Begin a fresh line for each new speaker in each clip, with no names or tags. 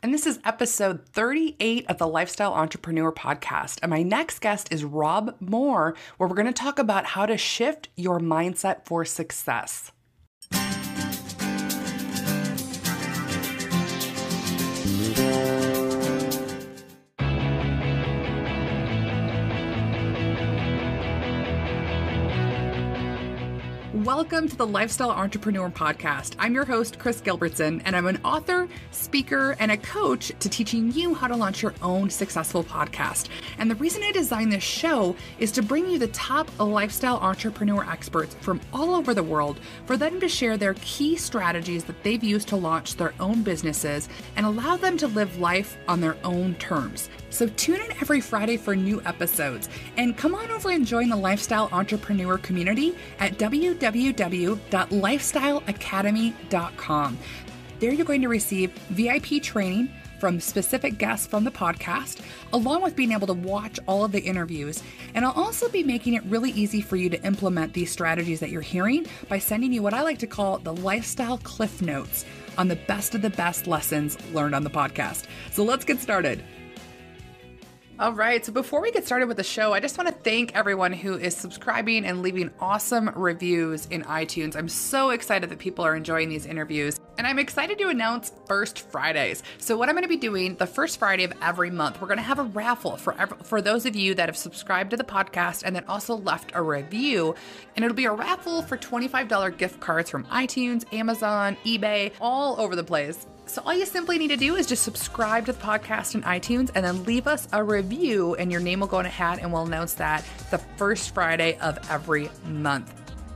and this is episode 38 of the Lifestyle Entrepreneur Podcast. And my next guest is Rob Moore, where we're going to talk about how to shift your mindset for success. Welcome to the Lifestyle Entrepreneur Podcast. I'm your host, Kris Gilbertson, and I'm an author, speaker, and a coach to teaching you how to launch your own successful podcast. And the reason I designed this show is to bring you the top lifestyle entrepreneur experts from all over the world for them to share their key strategies that they've used to launch their own businesses and allow them to live life on their own terms. So tune in every Friday for new episodes and come on over and join the Lifestyle Entrepreneur community at www.lifestyleacademy.com. There you're going to receive VIP training from specific guests from the podcast, along with being able to watch all of the interviews. And I'll also be making it really easy for you to implement these strategies that you're hearing by sending you what I like to call the Lifestyle Cliff Notes on the best of the best lessons learned on the podcast. So let's get started. All right, so before we get started with the show, I just want to thank everyone who is subscribing and leaving awesome reviews in iTunes. I'm so excited that people are enjoying these interviews, and I'm excited to announce First Fridays. So what I'm going to be doing the first Friday of every month, we're going to have a raffle for those of you that have subscribed to the podcast and then also left a review, and it'll be a raffle for $25 gift cards from iTunes, Amazon, eBay, all over the place. So all you simply need to do is just subscribe to the podcast in iTunes and then leave us a review, and your name will go in a hat, and we'll announce that the first Friday of every month.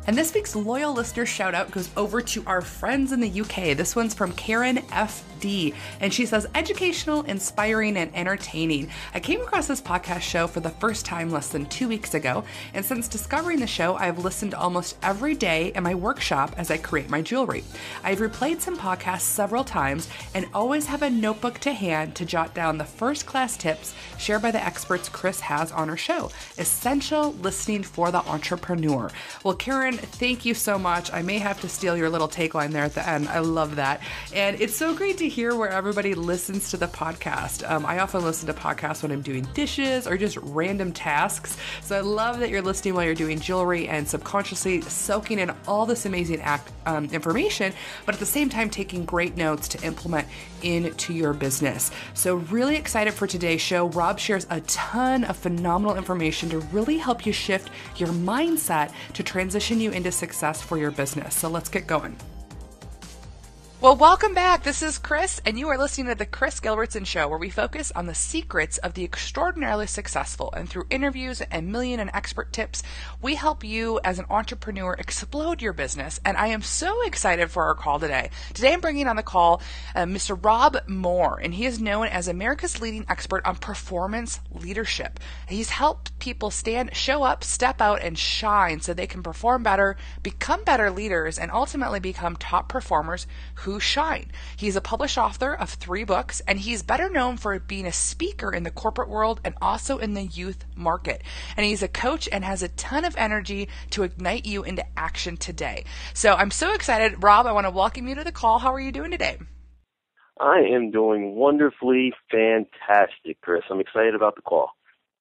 And this week's loyal listener shout out goes over to our friends in the UK. This one's from Karen FD, and she says, educational, inspiring, and entertaining. I came across this podcast show for the first time less than 2 weeks ago, and since discovering the show, I've listened almost every day in my workshop as I create my jewelry. I've replayed some podcasts several times and always have a notebook to hand to jot down the first-class tips shared by the experts Kris has on her show. Essential listening for the entrepreneur. Well, Karen, thank you so much. I may have to steal your little tagline there at the end. I love that. And it's so great to hear where everybody listens to the podcast. I often listen to podcasts when I'm doing dishes or just random tasks. So I love that you're listening while you're doing jewelry and subconsciously soaking in all this amazing information, but at the same time taking great notes to implement into your business. So really excited for today's show. Rob shares a ton of phenomenal information to really help you shift your mindset to transition you into success for your business. So let's get going. Well, welcome back. This is Kris, and you are listening to the Kris Gilbertson Show, where we focus on the secrets of the extraordinarily successful. And through interviews and million and expert tips, we help you as an entrepreneur explode your business. And I am so excited for our call today. Today, I'm bringing on the call Mr. Rob Moore, and he is known as America's leading expert on performance leadership. He's helped people show up, step out, and shine so they can perform better, become better leaders, and ultimately become top performers who shine. He's a published author of 3 books, and he's better known for being a speaker in the corporate world and also in the youth market. And he's a coach and has a ton of energy to ignite you into action today. So I'm so excited. Rob, I want to welcome you to the call. How are you doing today?
I am doing wonderfully fantastic, Kris. I'm excited about the call.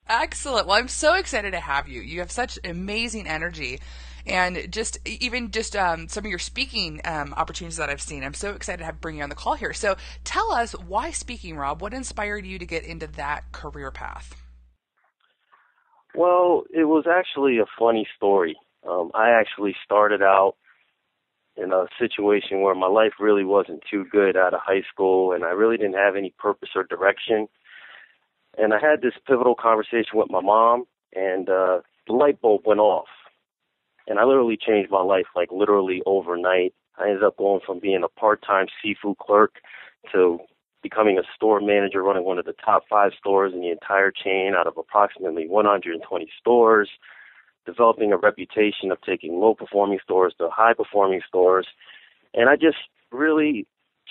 Excellent. Well, I'm so excited to have you. You have such amazing energy. And just some of your speaking opportunities that I've seen, I'm so excited to bring you on the call here. So tell us, why speaking, Rob? What inspired you to get into that career path?
Well, it was actually a funny story. I actually started out in a situation where my life really wasn't too good out of high school, and I really didn't have any purpose or direction. And I had this pivotal conversation with my mom, and the light bulb went off. And I literally changed my life, like literally overnight. I ended up going from being a part-time seafood clerk to becoming a store manager running one of the top 5 stores in the entire chain out of approximately 120 stores, developing a reputation of taking low-performing stores to high-performing stores. And I just really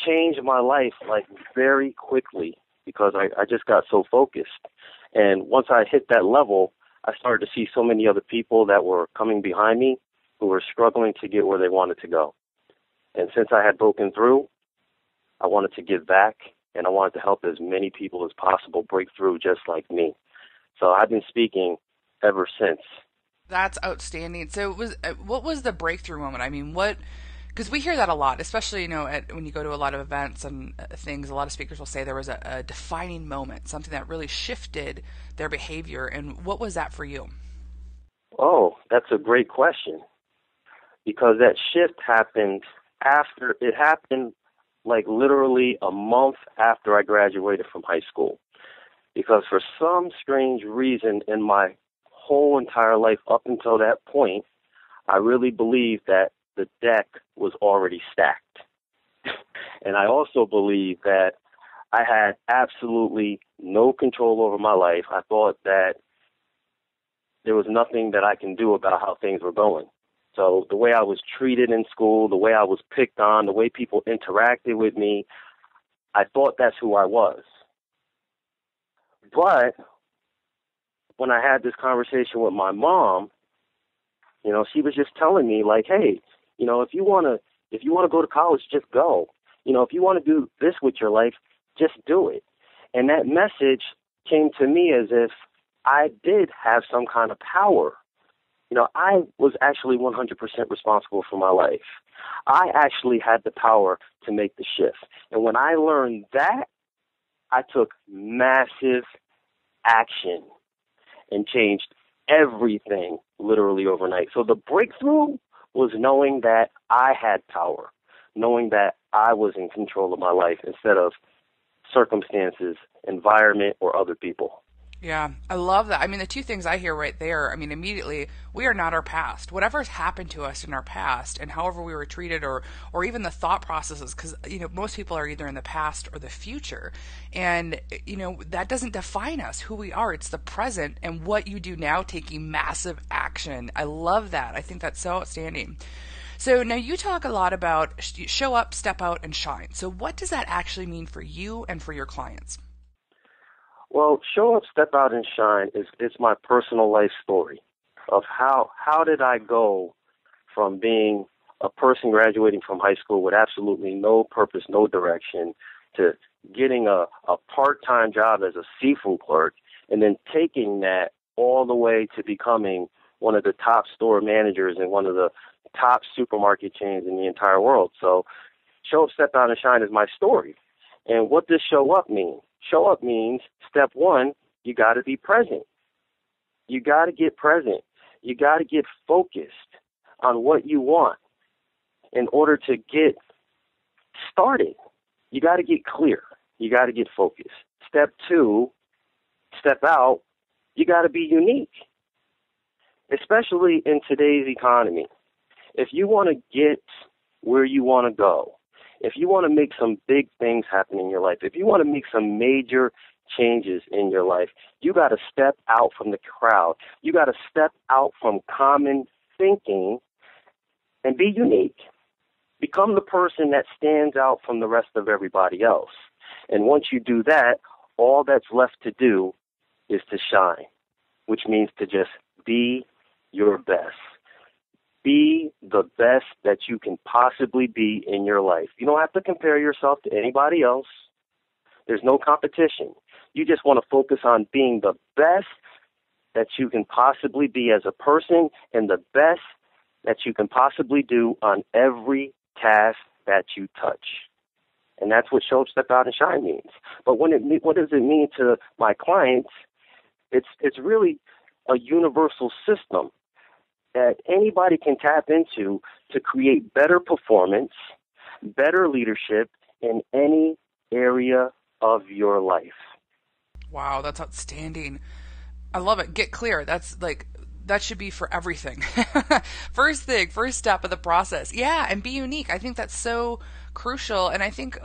changed my life like very quickly because I just got so focused. And once I hit that level, I started to see so many other people that were coming behind me who were struggling to get where they wanted to go. And since I had broken through, I wanted to give back, and I wanted to help as many people as possible break through just like me. So I've been speaking ever since.
That's outstanding. So, what was the breakthrough moment? I mean, what? Because we hear that a lot, especially when you go to a lot of events and things. A lot of speakers will say there was a defining moment, something that really shifted their behavior. And what was that for you?
Oh, that's a great question, because that shift happened like literally a month after I graduated from high school. Because for some strange reason in my whole entire life up until that point, I really believed that the deck was already stacked. And I also believed that I had absolutely no control over my life. I thought that there was nothing that I can do about how things were going. So the way I was treated in school, the way I was picked on, the way people interacted with me, I thought that's who I was. But when I had this conversation with my mom, she was just telling me, like, hey, if you want to go to college, just go. If you want to do this with your life, just do it. And that message came to me as if I did have some kind of power. I was actually 100% responsible for my life. I actually had the power to make the shift. And when I learned that, I took massive action and changed everything literally overnight. So the breakthrough was knowing that I had power, knowing that I was in control of my life instead of circumstances, environment, or other people.
Yeah, I love that. I mean, the two things I hear right there, I mean, immediately, we are not our past. Whatever's happened to us in our past and however we were treated or even the thought processes, because, most people are either in the past or the future. And, that doesn't define us, who we are. It's the present and what you do now, taking massive action. I love that. I think that's so outstanding. So now you talk a lot about show up, step out, and shine. So what does that actually mean for you and for your clients?
Well, show up, step out, and shine is my personal life story of how did I go from being a person graduating from high school with absolutely no purpose, no direction, to getting a part-time job as a seafood clerk, and then taking that all the way to becoming one of the top store managers in one of the top supermarket chains in the entire world. So show up, step out, and shine is my story. And what does show up mean? Show up means, step one, you got to be present. You got to get present. You got to get focused on what you want in order to get started. You got to get clear. You got to get focused. Step two, step out, you got to be unique, especially in today's economy. If you want to get where you want to go, if you want to make some big things happen in your life, if you want to make some major changes in your life, you got to step out from the crowd. You got to step out from common thinking and be unique. Become the person that stands out from the rest of everybody else. And once you do that, all that's left to do is to shine, which means to just be your best. Be the best that you can possibly be in your life. You don't have to compare yourself to anybody else. There's no competition. You just want to focus on being the best that you can possibly be as a person and the best that you can possibly do on every task that you touch. And that's what show up, step out, and shine means. But what does it mean to my clients? It's really a universal system that anybody can tap into to create better performance, better leadership in any area of your life.
Wow, that's outstanding. I love it. Get clear. That should be for everything. First step of the process. Yeah, and be unique. I think that's so crucial. And I think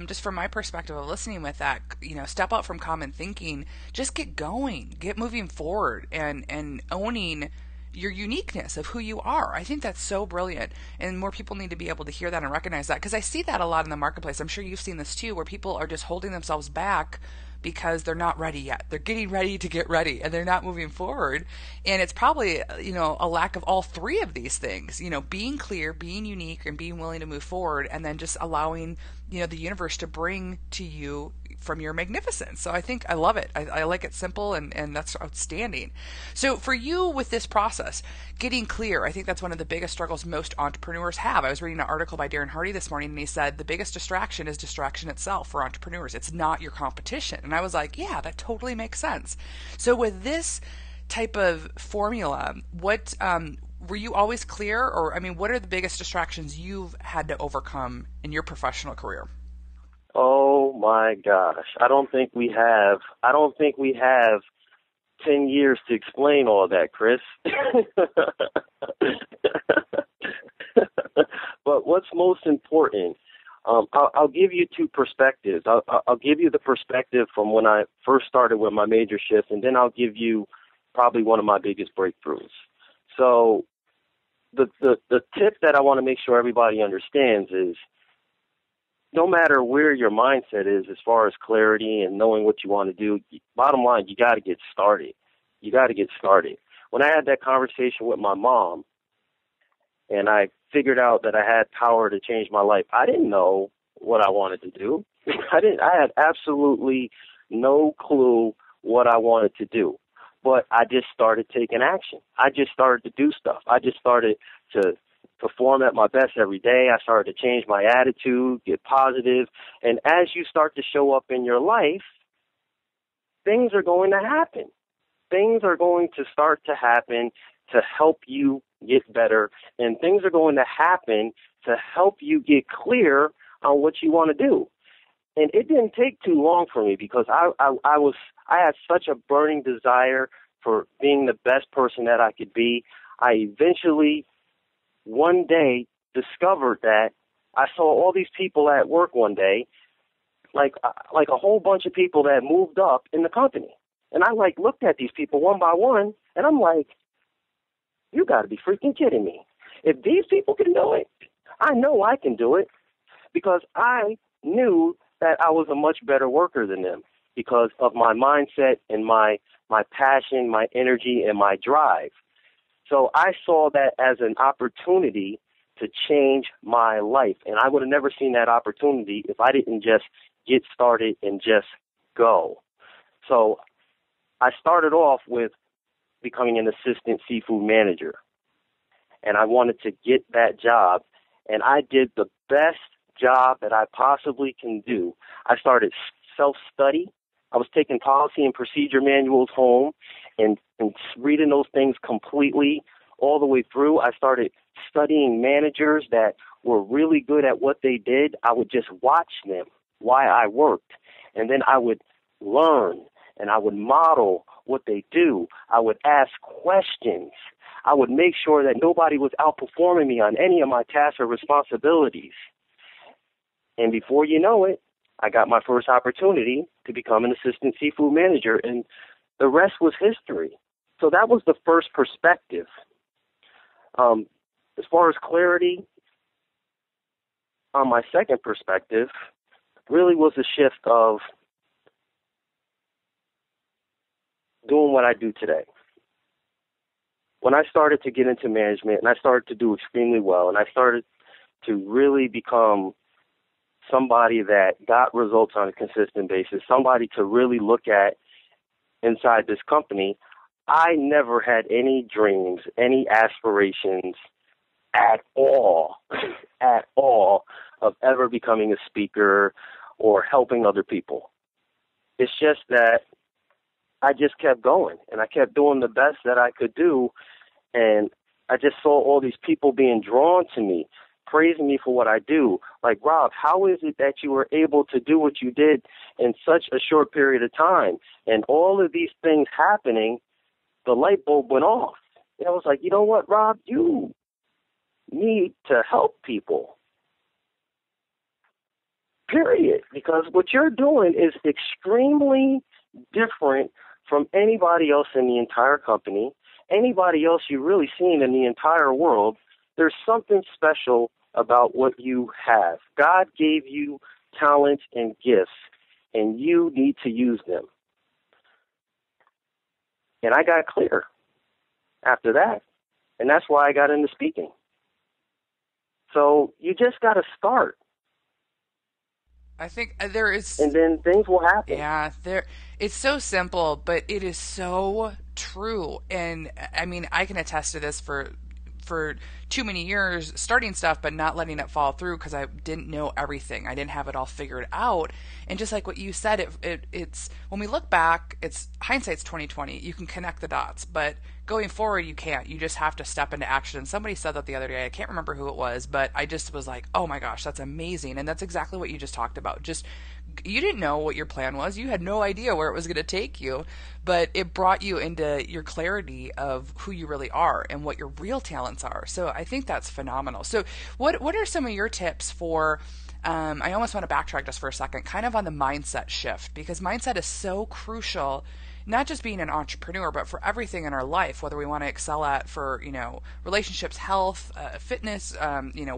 just from my perspective of listening with that, step out from common thinking, just get going, get moving forward and owning your uniqueness of who you are. I think that's so brilliant. And more people need to be able to hear that and recognize that, because I see that a lot in the marketplace. I'm sure you've seen this too, where people are just holding themselves back because they're not ready yet. They're getting ready to get ready, and they're not moving forward. And it's probably, a lack of all three of these things, being clear, being unique, and being willing to move forward, and then just allowing, the universe to bring to you from your magnificence. So I think I love it. I like it simple, and that's outstanding. So for you with this process, getting clear, I think that's one of the biggest struggles most entrepreneurs have. I was reading an article by Darren Hardy this morning, and he said the biggest distraction is distraction itself for entrepreneurs. It's not your competition. And I was like, yeah, that totally makes sense. So with this type of formula, what were you always clear? Or, what are the biggest distractions you've had to overcome in your professional career?
Oh my gosh. I don't think we have 10 years to explain all that, Kris. But what's most important, I'll give you two perspectives. I'll give you the perspective from when I first started with my major shift, and then I'll give you probably one of my biggest breakthroughs. So the tip that I want to make sure everybody understands is, no matter where your mindset is as far as clarity and knowing what you want to do, bottom line, you got to get started. You got to get started. When I had that conversation with my mom and I figured out that I had power to change my life, I didn't know what I wanted to do. I had absolutely no clue what I wanted to do. But I just started taking action. I just started to do stuff. I just started to perform at my best every day. I started to change my attitude, get positive. And as you start to show up in your life, things are going to happen. Things are going to start to happen to help you get better. And things are going to happen to help you get clear on what you want to do. And it didn't take too long for me because I had such a burning desire for being the best person that I could be. I eventually one day discovered that I saw all these people at work one day, like a whole bunch of people that moved up in the company. And I looked at these people one by one, and I'm like, you got to be freaking kidding me. If these people can do it, I know I can do it, because I knew that I was a much better worker than them because of my mindset and my passion, my energy, and my drive. So I saw that as an opportunity to change my life. And I would have never seen that opportunity if I didn't just get started and just go. So I started off with becoming an assistant seafood manager. And I wanted to get that job. And I did the best job that I possibly can do. I started self-study. I was taking policy and procedure manuals home and reading those things completely all the way through. I started studying managers that were really good at what they did. I would just watch them while I worked, and then I would learn, and I would model what they do. I would ask questions. I would make sure that nobody was outperforming me on any of my tasks or responsibilities. And before you know it, I got my first opportunity to become an assistant seafood manager, and the rest was history. So that was the first perspective. As far as clarity, on my second perspective, really was a shift of doing what I do today. When I started to get into management and I started to do extremely well and I started to really become somebody that got results on a consistent basis, somebody to really look at inside this company, I never had any dreams, any aspirations at all of ever becoming a speaker or helping other people. It's just that I just kept going and I kept doing the best that I could do. And I just saw all these people being drawn to me, praising me for what I do. Like, Rob, how is it that you were able to do what you did in such a short period of time? And all of these things happening, the light bulb went off. And I was like, you know what, Rob, you need to help people. Period. Because what you're doing is extremely different from anybody else in the entire company, anybody else you've really seen in the entire world. There's something special about what you have. God gave you talents and gifts, and you need to use them. And I got clear after that. And that's why I got into speaking. So you just got to start.
I think there is...
And then things will happen.
Yeah, it's so simple, but it is so true. And I mean, I can attest to this for too many years starting stuff but not letting it fall through because I didn't know everything. I didn't have it all figured out. And just like what you said, it's when we look back, it's hindsight's 2020. You can connect the dots, but going forward you can't. You just have to step into action. Somebody said that the other day. I can't remember who it was, but I just was like, oh my gosh, that's amazing. And that's exactly what you just talked about. Just, you didn't know what your plan was. You had no idea where it was going to take you, but it brought you into your clarity of who you really are and what your real talents are. So I think that's phenomenal. So what are some of your tips for, I almost want to backtrack just for a second, kind of on the mindset shift, because mindset is so crucial, not just being an entrepreneur, but for everything in our life, whether we want to excel at for, relationships, health, fitness,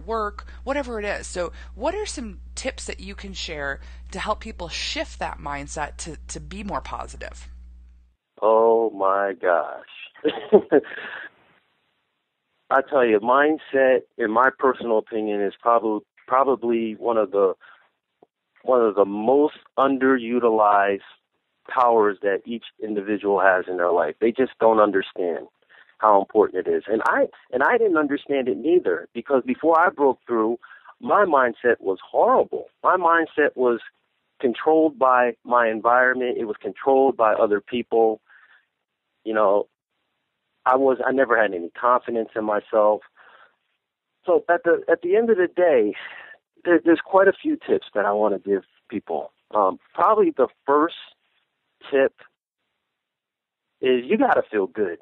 work, whatever it is. So what are some tips that you can share to help people shift that mindset to be more positive?
Oh my gosh. I tell you, mindset, in my personal opinion, is probably one of the most underutilized powers that each individual has in their life. They just don't understand how important it is. And I didn't understand it neither, because before I broke through, my mindset was horrible. My mindset was controlled by my environment. It was controlled by other people. I never had any confidence in myself. So at the end of the day, there's quite a few tips that I want to give people. Probably the first tip is you got to feel good.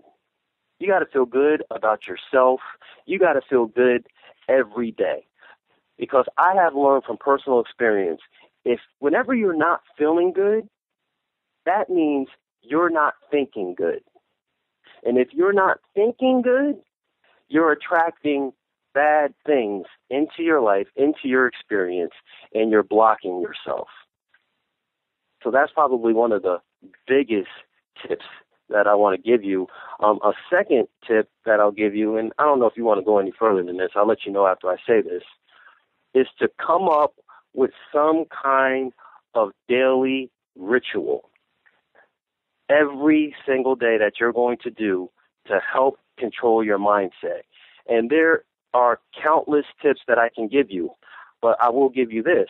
You got to feel good about yourself. You got to feel good every day. Because I have learned from personal experience, whenever you're not feeling good, that means you're not thinking good. And if you're not thinking good, you're attracting bad things into your life, into your experience, and you're blocking yourself. So that's probably one of the biggest tips that I want to give you. A second tip that I'll give you, and I don't know if you want to go any further than this, I'll let you know after I say this, is to come up with some kind of daily ritual every single day that you're going to do to help control your mindset. And there are countless tips that I can give you, but I will give you this.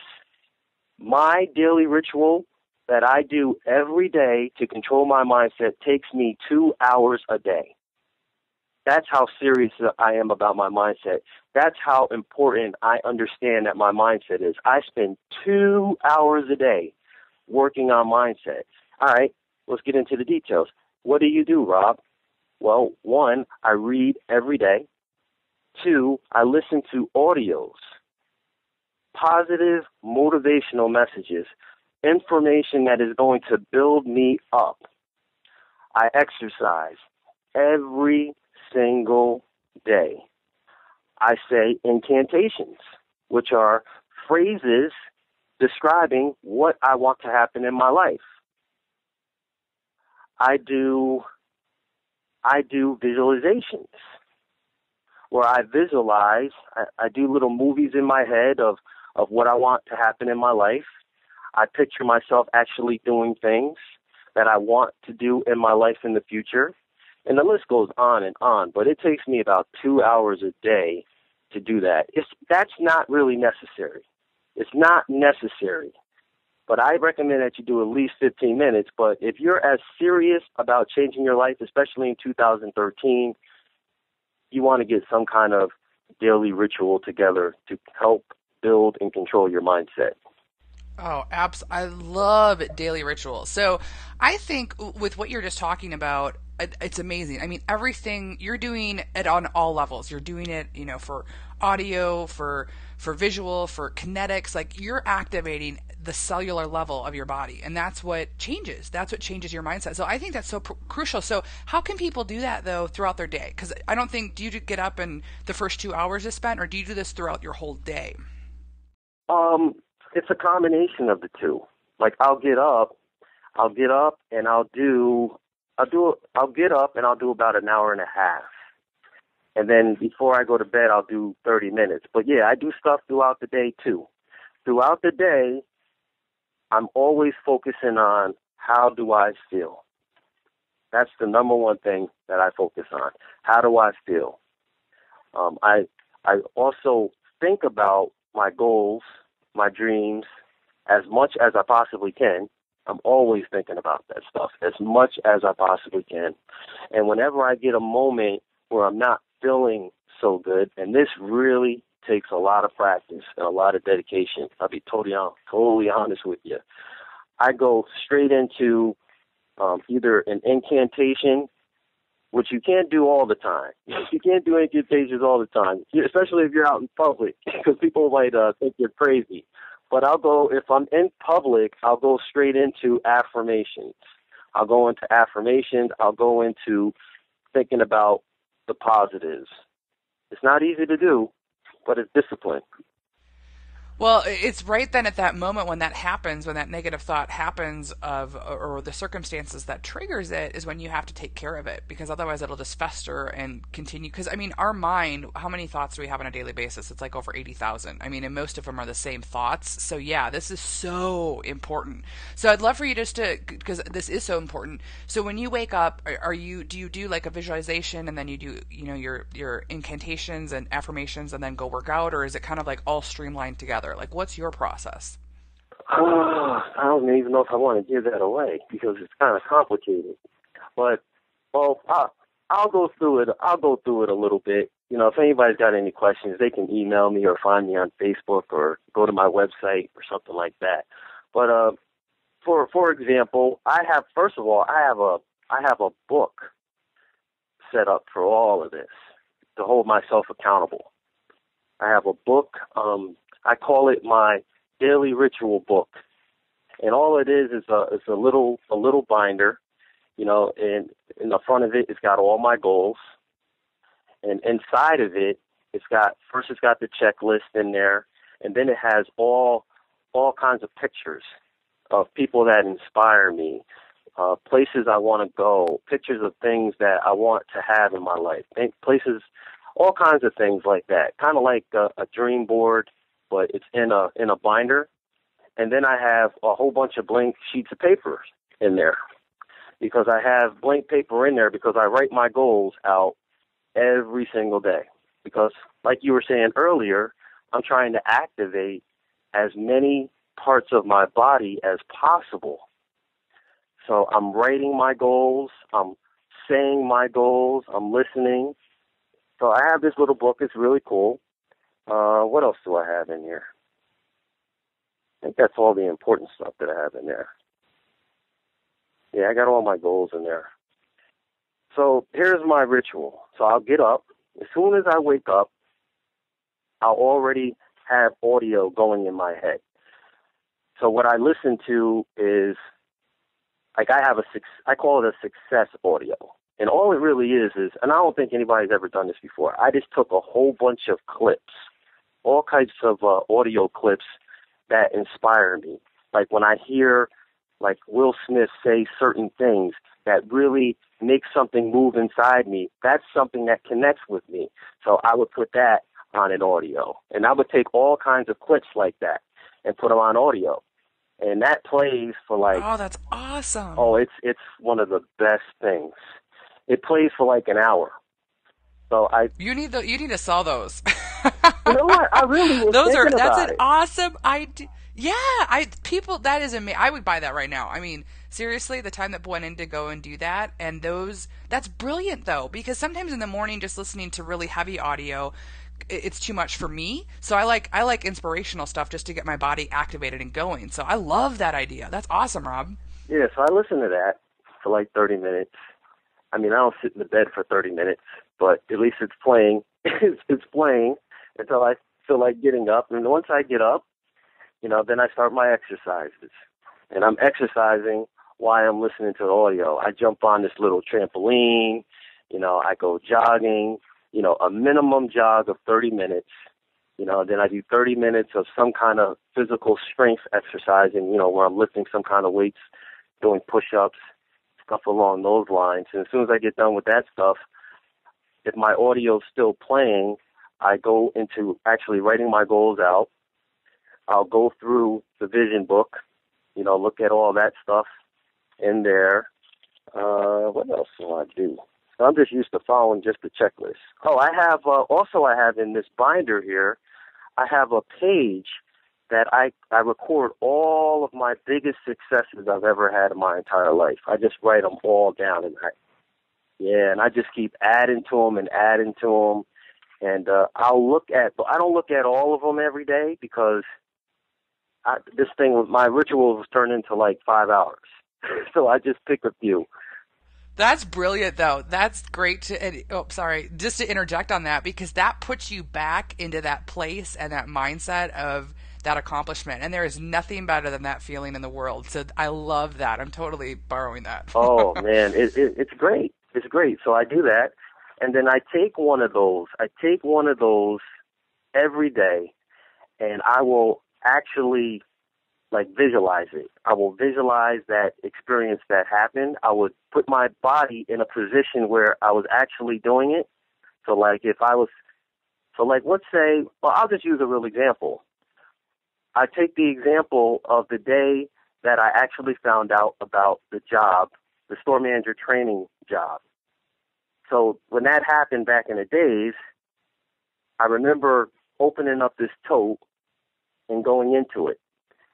My daily ritual that I do every day to control my mindset takes me 2 hours a day. That's how serious I am about my mindset. That's how important I understand that my mindset is. I spend 2 hours a day working on mindset. All right, let's get into the details. What do you do, Rob? Well, 1, I read every day. 2, I listen to audios, positive motivational messages, information that is going to build me up. I exercise every single day. I say incantations, which are phrases describing what I want to happen in my life. I do visualizations where I visualize, I do little movies in my head of what I want to happen in my life. I picture myself actually doing things that I want to do in my life in the future. And the list goes on, but it takes me about 2 hours a day to do that. That's not really necessary. It's not necessary. But I recommend that you do at least 15 minutes. But if you're as serious about changing your life, especially in 2013, you want to get some kind of daily ritual together to help build and control your mindset.
Oh, I love daily rituals. So I think with what you're just talking about, it's amazing. I mean, everything you're doing it on all levels. You're doing it, for audio, for visual, for kinetics. Like, you're activating the cellular level of your body, and that's what changes. That's what changes your mindset. So I think that's so crucial. So how can people do that though throughout their day? Because I don't think, do you get up and the first 2 hours is spent, or do you do this throughout your whole day?
It's a combination of the two. Like I'll get up and I'll get up and I'll do about an hour and a half. And then before I go to bed, I'll do 30 minutes. But yeah, I do stuff throughout the day too. Throughout the day, I'm always focusing on how do I feel. That's the number one thing that I focus on. How do I feel? I also think about my goals, my dreams, as much as I possibly can. I'm always thinking about that stuff as much as I possibly can. And whenever I get a moment where I'm not feeling so good, and this really takes a lot of practice and a lot of dedication, I'll be totally honest with you. I go straight into either an incantation, which you can't do all the time. You can't do incantations all the time, especially if you're out in public, because people might think you're crazy. But if I'm in public, I'll go straight into affirmations. I'll go into affirmations. I'll go into thinking about the positives. It's not easy to do, but it's discipline.
Well, it's right then at that moment when that happens, when that negative thought happens or the circumstances that triggers it is when you have to take care of it, because otherwise it'll just fester and continue. Because, I mean, our mind, how many thoughts do we have on a daily basis? It's like over 80,000. I mean, and most of them are the same thoughts. So yeah, this is so important. So I'd love for you just to, because this is so important. So when you wake up, do you do like a visualization and then you do, your incantations and affirmations and then go work out, or is it kind of like all streamlined together? Like, what's your process?
I don't even know if I want to give that away because it's kind of complicated. But, I'll go through it. I'll go through it a little bit. If anybody's got any questions, they can email me or find me on Facebook or go to my website or something like that. But for example, I have a book set up for all of this to hold myself accountable. I have a book. I call it my daily ritual book, and all it is a little binder, and in the front of it, it's got all my goals, and inside of it, it's got the checklist in there, and then it has all kinds of pictures of people that inspire me, places I want to go, pictures of things that I want to have in my life, places, all kinds of things like that, kind of like a dream board, but it's in a binder. And then I have a whole bunch of blank sheets of paper in there, because I have blank paper in there because I write my goals out every single day. Because like you were saying earlier, I'm trying to activate as many parts of my body as possible. So I'm writing my goals, I'm saying my goals, I'm listening. So I have this little book. It's really cool. What else do I have in here? I think that's all the important stuff that I have in there. Yeah, I got all my goals in there. So here's my ritual. So I'll get up. As soon as I wake up, I'll already have audio going in my head. So what I listen to is, like, I call it a success audio. And all it really is, and I don't think anybody's ever done this before, I just took a whole bunch of clips, all kinds of audio clips that inspire me. Like when I hear, like, Will Smith say certain things that really make something move inside me, that's something that connects with me. So I would put that on an audio. And I would take all kinds of clips like that and put them on audio. And that plays for like...
Oh, that's awesome.
Oh, it's one of the best things. It plays for like an hour. So
you need to sell those.
You know what? I really was thinking about
that's an awesome idea. Yeah, that is amazing. I would buy that right now. I mean, seriously, the time that went in to go and do that, and that's brilliant though, because sometimes in the morning just listening to really heavy audio, it's too much for me. So I like inspirational stuff just to get my body activated and going. So I love that idea. That's awesome, Rob.
Yeah, so I listen to that for like 30 minutes. I mean, I don't sit in the bed for 30 minutes, but at least it's playing. It's playing until I feel like getting up. And once I get up, then I start my exercises. And I'm exercising while I'm listening to the audio. I jump on this little trampoline. I go jogging, a minimum jog of 30 minutes. Then I do 30 minutes of some kind of physical strength exercising, where I'm lifting some kind of weights, doing push-ups, stuff along those lines. And as soon as I get done with that stuff, if my audio's still playing, I go into actually writing my goals out. I'll go through the vision book, look at all that stuff in there. What else do I do? So I'm just used to following just the checklist. Oh, I have in this binder here, I have a page that I record all of my biggest successes I've ever had in my entire life. I just write them all down, and I just keep adding to them and adding to them. And but I don't look at all of them every day because my rituals turn into like 5 hours. So I just pick a few.
That's brilliant, though. That's great just to interject on that, because that puts you back into that place and that mindset of that accomplishment. And there is nothing better than that feeling in the world. So I love that. I'm totally borrowing that.
Oh, man, it's great. It's great. So I do that. And then I take one of those every day, and I will actually visualize it. I will visualize that experience that happened. I would put my body in a position where I was actually doing it. So let's say, I'll just use a real example. I take the example of the day that I actually found out about the job, the store manager training job. So when that happened back in the days, I remember opening up this tote and going into it.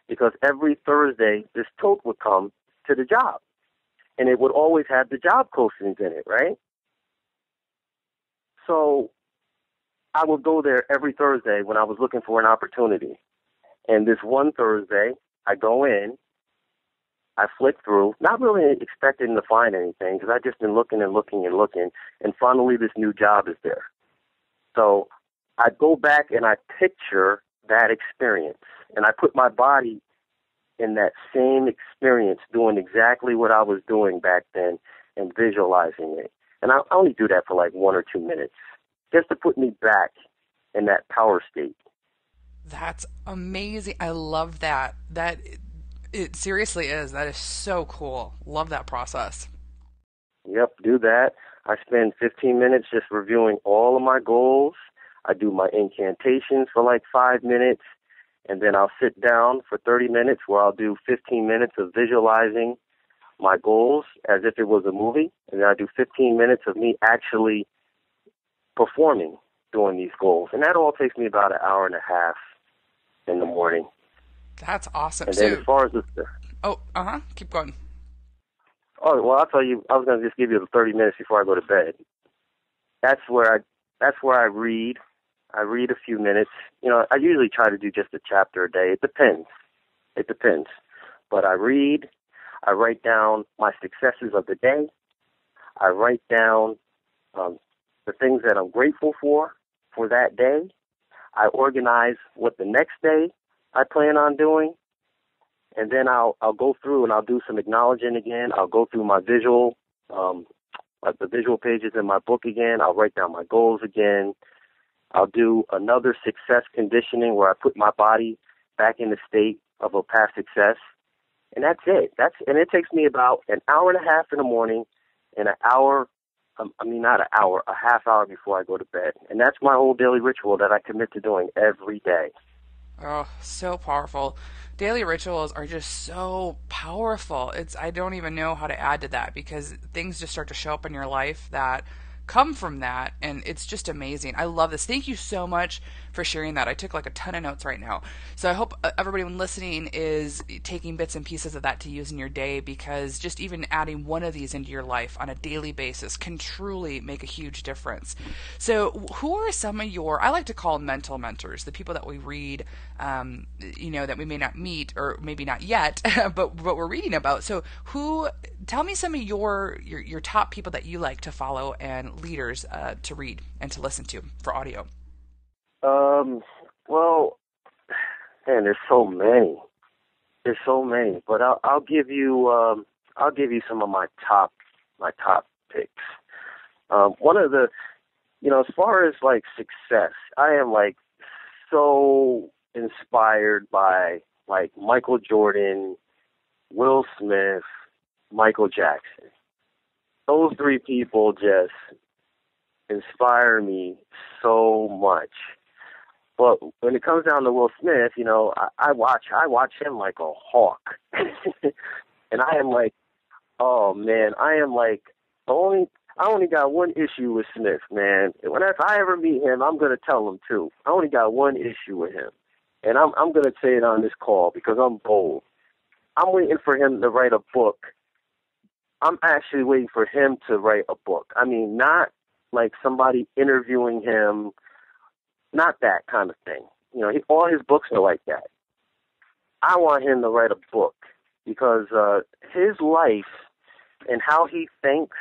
Because every Thursday, this tote would come to the job. And it would always have the job postings in it, right? So I would go there every Thursday when I was looking for an opportunity. And this one Thursday, I go in, I flick through, not really expecting to find anything because I've just been looking and looking and looking. And finally, this new job is there. So I go back and I picture that experience. And I put my body in that same experience, doing exactly what I was doing back then and visualizing it. And I only do that for 1 or 2 minutes, just to put me back in that power state.
That's amazing. I love that. It seriously is. That is so cool. Love that process.
Yep, do that. I spend 15 minutes just reviewing all of my goals. I do my incantations for 5 minutes. And then I'll sit down for 30 minutes where I'll do 15 minutes of visualizing my goals as if it was a movie. And then I do 15 minutes of me actually performing doing these goals. And that all takes me about an hour and a half in the morning.
That's awesome.
And then as far as
keep going.
Oh, well, I'll tell you, I was going to just give you the 30 minutes before I go to bed. That's where I read. I read a few minutes. I usually try to do just a chapter a day. It depends. But I read. I write down my successes of the day. I write down the things that I'm grateful for that day. I organize what the next day I plan on doing. And then I'll go through and I'll do some acknowledging again. I'll go through my visual, the visual pages in my book again. I'll write down my goals again. I'll do another success conditioning where I put my body back in the state of a past success. And that's it. And it takes me about an hour and a half in the morning and a half hour before I go to bed. And that's my whole daily ritual that I commit to doing every day.
Oh, so powerful. Daily rituals are just so powerful. I don't even know how to add to that, because things just start to show up in your life that come from that, and it's just amazing. I love this. Thank you so much for sharing that. I took a ton of notes right now. So I hope everybody listening is taking bits and pieces of that to use in your day, because just even adding one of these into your life on a daily basis can truly make a huge difference. So who are some of your, I like to call mental mentors, the people that we read, that we may not meet or maybe not yet, but we're reading about. So tell me some of your top people that you like to follow and leaders to read and to listen to for audio.
Well, man, there's so many, but I'll give you some of my top picks. One of the, as far as success, I am so inspired by like Michael Jordan, Will Smith, Michael Jackson. Those three people just inspire me so much. But when it comes down to Will Smith, you know, I watch him like a hawk. And I am like, oh man, I am like I only got one issue with Smith, man. If I ever meet him, I'm gonna tell him too. I only got one issue with him. And I'm gonna say it on this call because I'm bold. I'm waiting for him to write a book. I'm actually waiting for him to write a book. I mean, not like somebody interviewing him, not that kind of thing. You know, all his books are like that. I want him to write a book because his life and how he thinks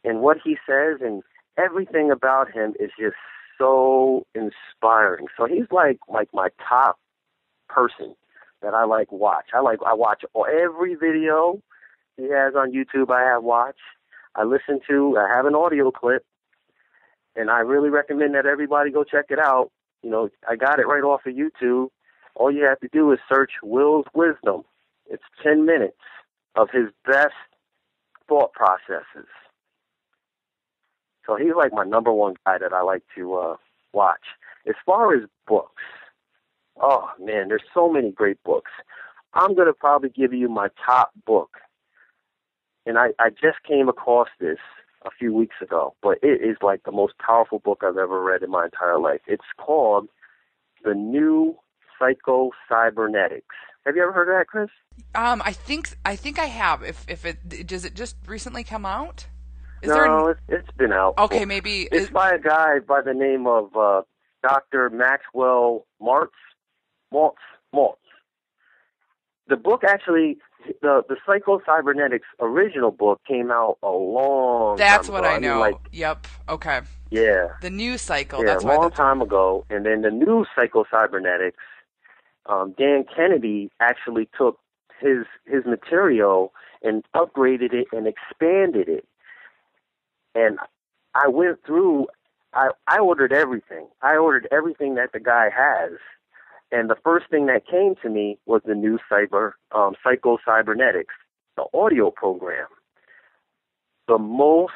and what he says and everything about him is just so inspiring. So he's like my top person that I watch. I watch every video he has on YouTube. I have watched. I have an audio clip, and I really recommend that everybody go check it out. You know, I got it right off of YouTube. All you have to do is search Will's Wisdom. It's 10 minutes of his best thought processes. So he's like my number one guy that I like to watch. As far as books, oh man, there's so many great books. I'm going to probably give you my top book. And I just came across this a few weeks ago, but it is like the most powerful book I've ever read in my entire life. It's called The New Psycho-Cybernetics. Have you ever heard of that, Kris?
I think I have. If it does it just recently come out?
It's been out.
Okay, maybe
it's by a guy by the name of Dr. Maxwell Maltz. The book actually, the Psycho-Cybernetics original book came out a long time ago.
That's what I know. Yep. Okay.
Yeah.
The new cycle.
Yeah,
that's
a long time ago. And then the new Psycho-Cybernetics, Dan Kennedy actually took his material and upgraded it and expanded it. And I went through, I ordered everything. I ordered everything that the guy has. And the first thing that came to me was the new Psycho-Cybernetics, the audio program. The most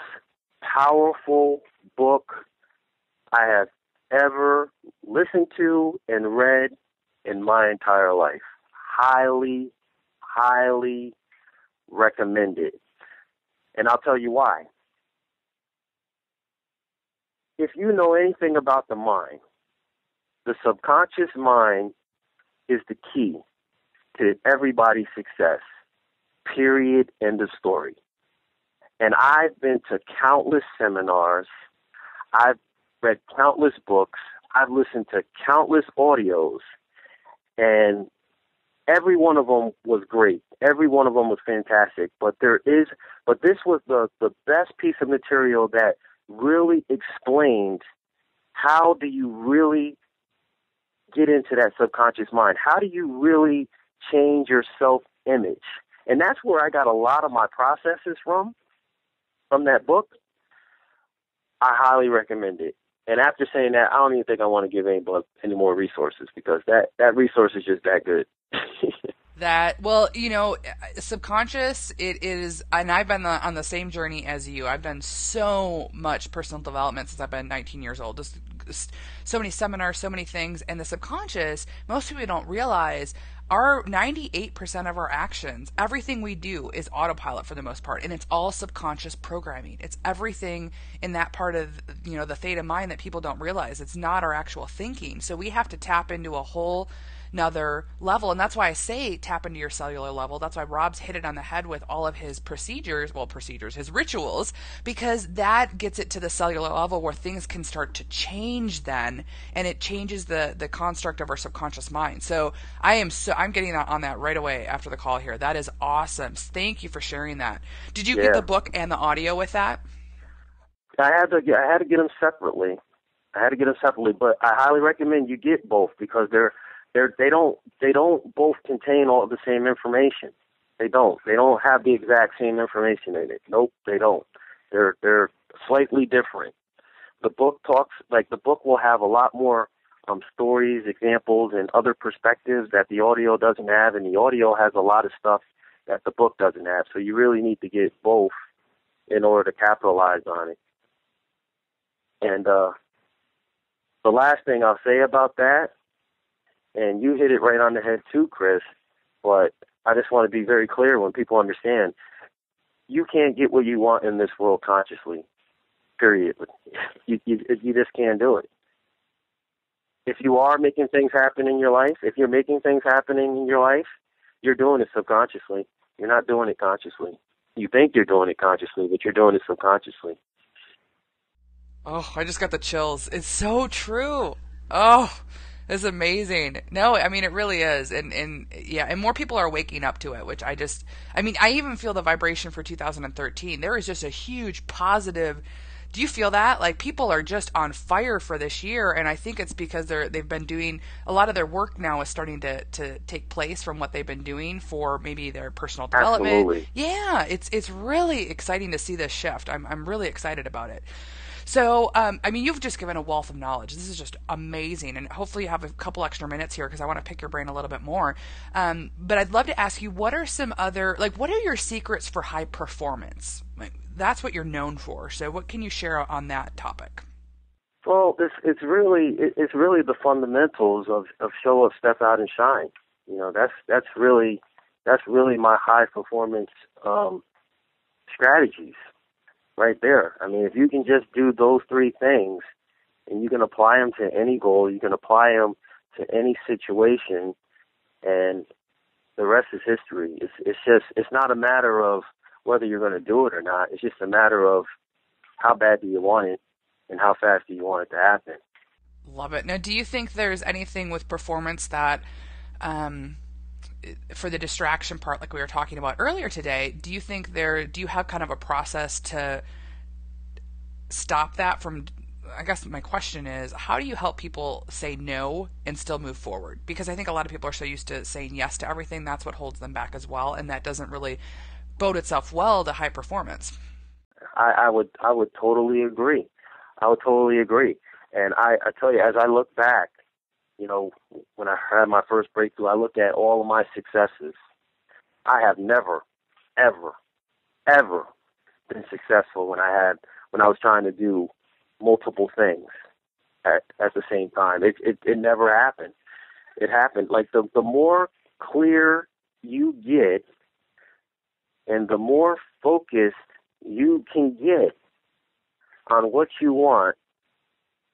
powerful book I have ever listened to and read in my entire life. Highly, highly recommended. And I'll tell you why. If you know anything about the mind, the subconscious mind is the key to everybody's success. Period. End of story. And I've been to countless seminars. I've read countless books. I've listened to countless audios. And every one of them was great. Every one of them was fantastic. But this was the best piece of material that really explained how do you really get into that subconscious mind? How do you really change your self-image? And that's where I got a lot of my processes from that book. I highly recommend it. And after saying that, I don't even think I want to give any more resources because that resource is just that good.
Subconscious, it is, and I've been on the same journey as you. I've done so much personal development since I've been 19 years old. Just so many seminars, so many things. And the subconscious, most people don't realize, our 98% of our actions, everything we do is autopilot for the most part, and it's all subconscious programming. It's everything in that part of, the theta mind that people don't realize. It's not our actual thinking. So we have to tap into a whole another level, and that's why I say tap into your cellular level. That's why Rob's hit it on the head with all of his his rituals, because that gets it to the cellular level where things can start to change then, and it changes the construct of our subconscious mind. So I'm getting on that right away after the call here. That is awesome. Thank you for sharing that. Did you get the book and the audio with that?
I had to get them separately. But I highly recommend you get both because they don't both contain all of the same information. They don't have the exact same information in it. Nope, they don't. They're slightly different. The book will have a lot more stories, examples, and other perspectives that the audio doesn't have, and the audio has a lot of stuff that the book doesn't have. So you really need to get both in order to capitalize on it. And the last thing I'll say about that, and you hit it right on the head too, Kris, but I just want to be very clear when people understand, you can't get what you want in this world consciously, period. You just can't do it. If you are making things happen in your life, if you're making things happening in your life, you're doing it subconsciously. You're not doing it consciously. You think you're doing it consciously, but you're doing it subconsciously.
Oh, I just got the chills. It's so true. Oh, it's amazing. No, I mean, it really is. And yeah, and more people are waking up to it, which I even feel the vibration for 2013. There is just a huge positive. Do you feel that? Like, people are just on fire for this year, and I think it's because they've been doing a lot of their work now is starting to take place from what they've been doing for maybe their personal development.
Absolutely.
Yeah, it's really exciting to see this shift. I'm really excited about it. So, you've just given a wealth of knowledge. This is just amazing. And hopefully you have a couple extra minutes here because I want to pick your brain a little bit more. But I'd love to ask you, what are some other, what are your secrets for high performance? That's what you're known for. So what can you share on that topic?
Well, it's really the fundamentals of show up, step out, and shine. That's really my high performance strategies. Right there. I mean, if you can just do those three things and you can apply them to any goal, you can apply them to any situation, and the rest is history. It's not a matter of whether you're going to do it or not. It's just a matter of how bad do you want it and how fast do you want it to happen.
Love it. Now, do you think there's anything with performance that, for the distraction part, like we were talking about earlier today, do you have kind of a process to stop that from, I guess my question is, how do you help people say no and still move forward? Because I think a lot of people are so used to saying yes to everything, that's what holds them back as well, and that doesn't really bode itself well to high performance.
I would totally agree. And I tell you, as I look back, when I had my first breakthrough, I look at all of my successes. I have never, ever, ever been successful when I was trying to do multiple things at the same time. It never happened. It happened. Like the more clear you get and the more focused you can get on what you want,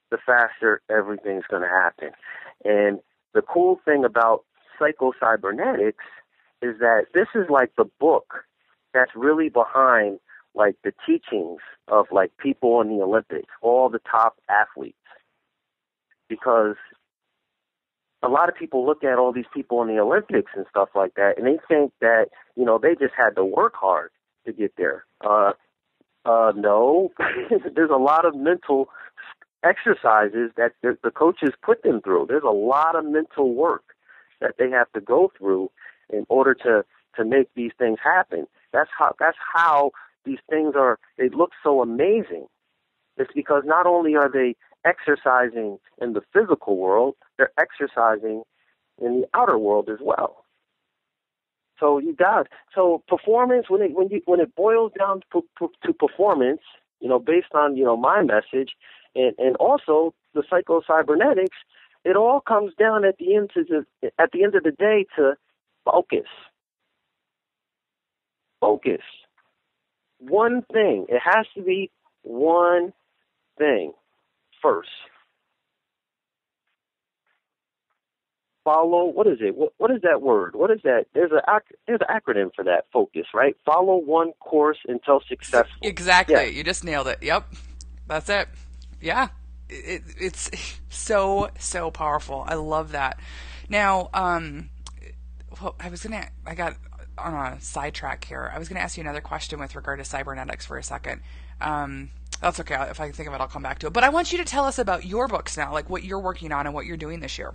the faster everything's going to happen. And the cool thing about psycho-cybernetics is that this is like the book that's really behind like the teachings of like people in the Olympics, all the top athletes. Because a lot of people look at all these people in the Olympics and stuff like that, and they think that, they just had to work hard to get there. No, there's a lot of mental exercises that the coaches put them through. There's a lot of mental work that they have to go through in order to make these things happen. That's how these things they look so amazing. It's because not only are they exercising in the physical world, they're exercising in the outer world as well. So performance, when it boils down to performance, based on my message, and also the psycho-cybernetics, it all comes down at the end of the day to focus. Focus. One thing. It has to be one thing first. Follow. What is it? What is that word? What is that? There's an acronym for that. Focus, right? Follow one course until successful.
Exactly.
Yeah.
You just nailed it. Yep. That's it. Yeah. It's so powerful. I love that. Now, I got on a sidetrack here. I was going to ask you another question with regard to cybernetics for a second. That's okay. If I can think of it, I'll come back to it. But I want you to tell us about your books now, like what you're working on and what you're doing this year.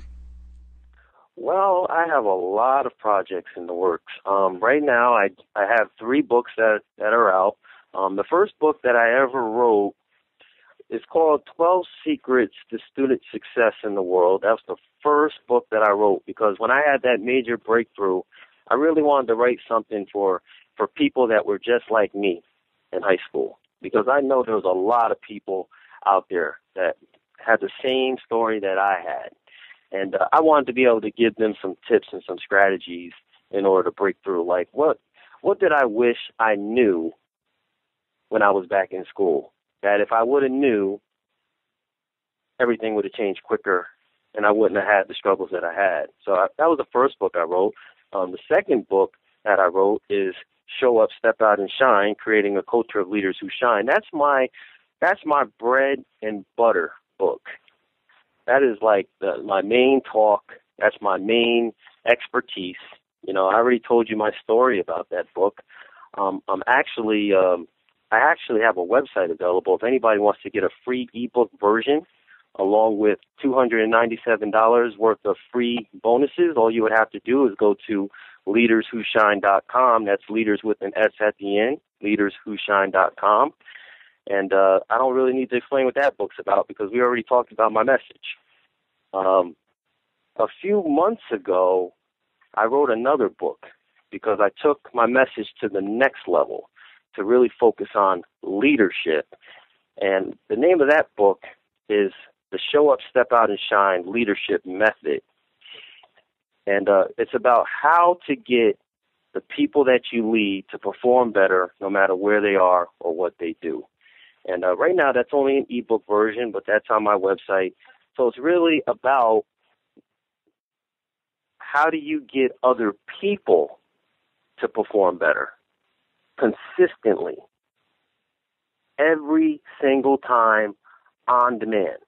Well, I have a lot of projects in the works. Right now, I have 3 books that are out. The first book that I ever wrote It's called 12 Secrets to Student Success in the World. That was the first book that I wrote, because when I had that major breakthrough, I really wanted to write something for people that were just like me in high school, because I know there was a lot of people out there that had the same story that I had. And I wanted to be able to give them some tips and some strategies in order to break through. Like, what did I wish I knew when I was back in school? That if I would have knew, everything would have changed quicker, and I wouldn't have had the struggles that I had. So that was the first book I wrote. The second book that I wrote is Show Up, Step Out, and Shine, Creating a Culture of Leaders Who Shine. That's my bread and butter book. That is like my main talk. That's my main expertise. You know, I already told you my story about that book. I actually have a website available. If anybody wants to get a free ebook version along with $297 worth of free bonuses, all you would have to do is go to leaderswhoshine.com. That's leaders with an S at the end, leaderswhoshine.com. And I don't really need to explain what that book's about, because we already talked about my message. A few months ago, I wrote another book because I took my message to the next level to really focus on leadership. And the name of that book is The Show Up, Step Out, and Shine Leadership Method. And it's about how to get the people that you lead to perform better no matter where they are or what they do. And right now that's only an ebook version, but that's on my website. So it's really about how do you get other people to perform better consistently, every single time, on demand.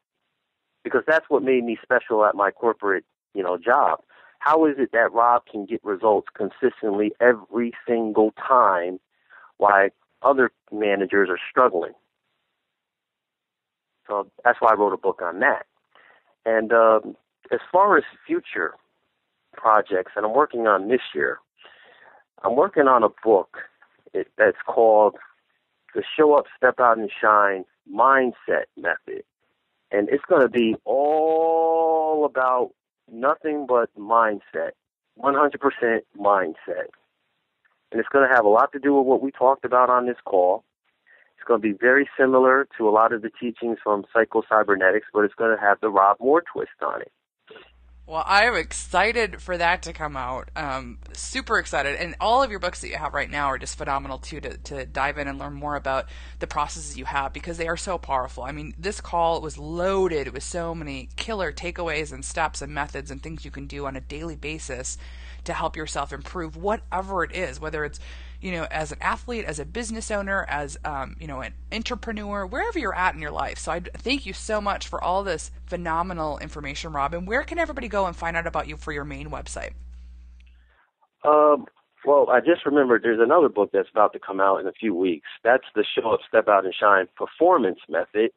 Because that's what made me special at my corporate, job. How is it that Rob can get results consistently every single time while other managers are struggling? So that's why I wrote a book on that. And as far as future projects that I'm working on this year, I'm working on a book that's called The Show Up, Step Out, and Shine Mindset Method. And it's going to be all about nothing but mindset, 100% mindset. And it's going to have a lot to do with what we talked about on this call. It's going to be very similar to a lot of the teachings from psycho-cybernetics, but it's going to have the Rob Moore twist on it.
Well, I'm excited for that to come out. Super excited. And all of your books that you have right now are just phenomenal, too, to dive in and learn more about the processes you have, because they are so powerful. I mean, this call was loaded with so many killer takeaways and steps and methods and things you can do on a daily basis to help yourself improve whatever it is, whether it's, as an athlete, as a business owner, as, an entrepreneur, wherever you're at in your life. So I thank you so much for all this phenomenal information, Rob. And where can everybody go and find out about you for your main website?
Well, I just remembered there's another book that's about to come out in a few weeks. That's the Show Up, Step Out, and Shine Performance Method.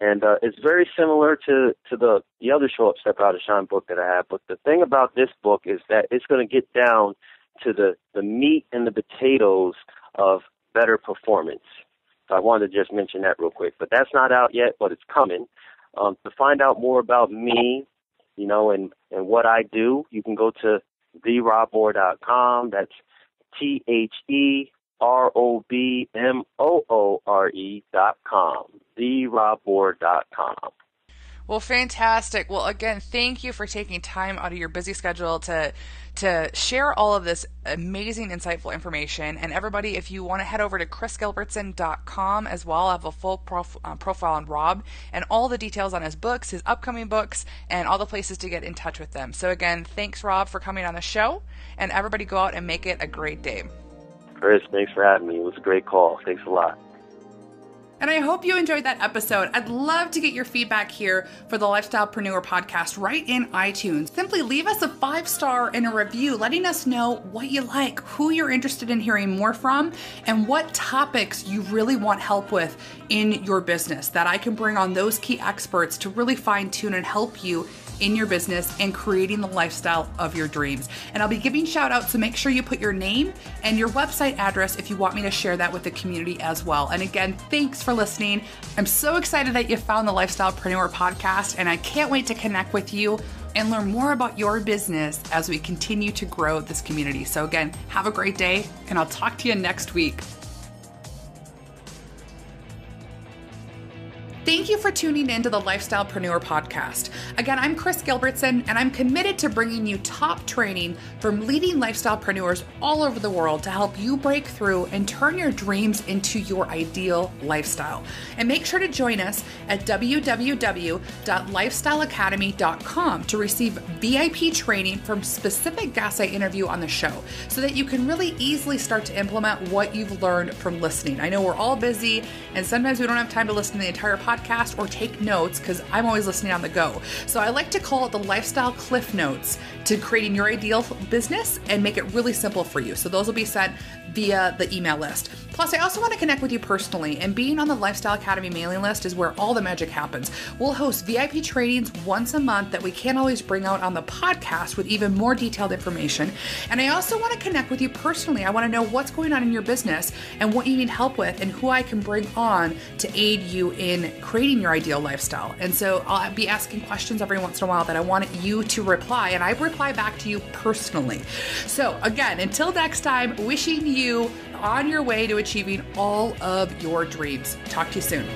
And it's very similar to the other Show Up, Step Out, and Shine book that I have. But the thing about this book is that it's going to get down to the meat and the potatoes of better performance. So I wanted to just mention that real quick. But that's not out yet, but it's coming. To find out more about me, and what I do, you can go to therobmoore.com. That's TheRobmoore.com. therobmoore.com.
Well, fantastic. Well, again, thank you for taking time out of your busy schedule to share all of this amazing, insightful information. And everybody, if you want to head over to KrisGilbertson.com as well, I have a full profile on Rob and all the details on his books, his upcoming books, and all the places to get in touch with them. So again, thanks, Rob, for coming on the show. And everybody go out and make it a great day.
Kris, thanks for having me. It was a great call. Thanks a lot.
And I hope you enjoyed that episode. I'd love to get your feedback here for the Lifestylepreneur podcast right in iTunes. Simply leave us a 5-star and a review letting us know what you like, who you're interested in hearing more from, and what topics you really want help with in your business that I can bring on those key experts to really fine tune and help you in your business and creating the lifestyle of your dreams. And I'll be giving shout outs, so make sure you put your name and your website address if you want me to share that with the community as well. And again, thanks for listening. I'm so excited that you found the Lifestylepreneur podcast, and I can't wait to connect with you and learn more about your business as we continue to grow this community. So again, have a great day, and I'll talk to you next week. Thank you for tuning in to the Lifestylepreneur podcast. Again, I'm Kris Gilbertson, and I'm committed to bringing you top training from leading lifestylepreneurs all over the world to help you break through and turn your dreams into your ideal lifestyle. And make sure to join us at www.lifestyleacademy.com to receive VIP training from specific guests I interview on the show, so that you can really easily start to implement what you've learned from listening. I know we're all busy, and sometimes we don't have time to listen to the entire podcast or take notes, because I'm always listening on the go. So I like to call it the lifestyle cliff notes to creating your ideal business and make it really simple for you. So those will be sent via the email list. Plus, I also want to connect with you personally, and being on the Lifestyle Academy mailing list is where all the magic happens. We'll host VIP trainings once a month that we can't always bring out on the podcast with even more detailed information. And I also want to connect with you personally. I want to know what's going on in your business and what you need help with, and who I can bring on to aid you in creating your ideal lifestyle. And so I'll be asking questions every once in a while that I want you to reply, and I reply back to you personally. So again, until next time, wishing you on your way to achieving all of your dreams. Talk to you soon.